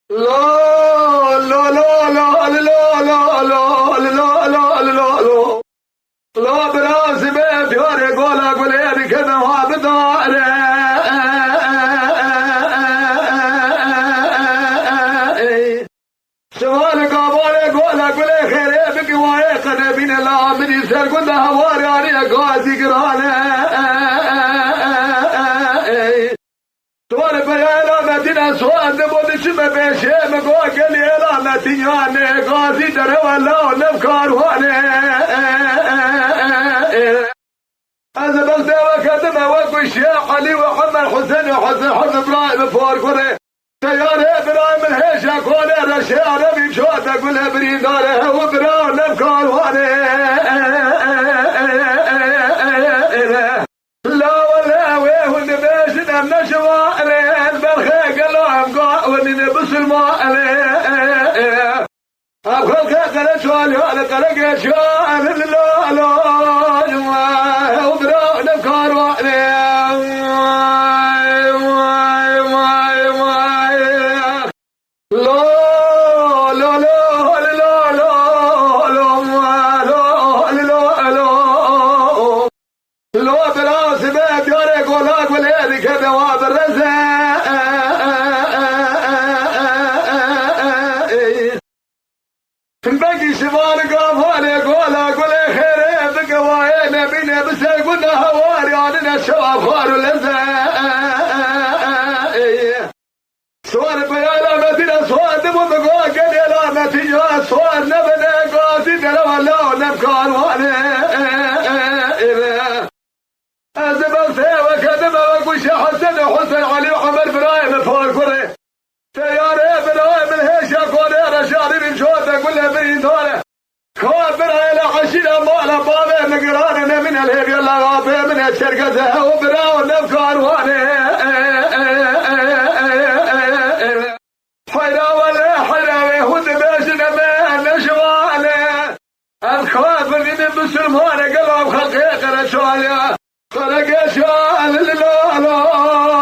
لا لا لا لا لا لا لا لا لا لا لا براس بيت يوري قولا قولي بكذا وابدار شمال قابل قولا قولي خيري بك وايقنا بين الله من يسر قلنا هواري عليك قاسي قرانا سوال بيانا مدينة سوال نبود شمه بيشه مقوى قلي الا نتياني قاسي دروا الله نفكار واني هذا بغداد وكذا وكو الشيخ علي وحمد حسين وحسن حسن ابراهيم فورقري تيار ابراهيم الهيشة كوني رشيان ابي شوطة قل بريد داره وابراهيم نفكار واني لا ولا ويه نبيشنا النشوى بالخيق اللهم قاوني نبس الماء أبخل كاكل شوالي وعلى قلق شوال لا لا وبراء نفكار وعلي باقي شمال قافالي قولا قولي خيري بقواينا بينا بسي قلنا هواري عننا الشباب خاروا لزاء سوار بيالا مدينة سوار دمو بقوا قلي لا متيجا سوار نبنا قاسي دلو الله نبكار واني أزبال سيوة كدما وقوش حسن وحسن علي وحمد برايم فورقري تيار ابراهيم الهيشة كوني رشادي من شوطة كلها برين دولة كون برايم عشينا مالا بابي مقرانا من الهيب يلا غابي من الشركة وبراو نفكار واني حيرا ولا حيرا هود باشنا ما نشوالي الخواف من بسلماني قلب خلقي قرشوالي خلقي شوال لا لا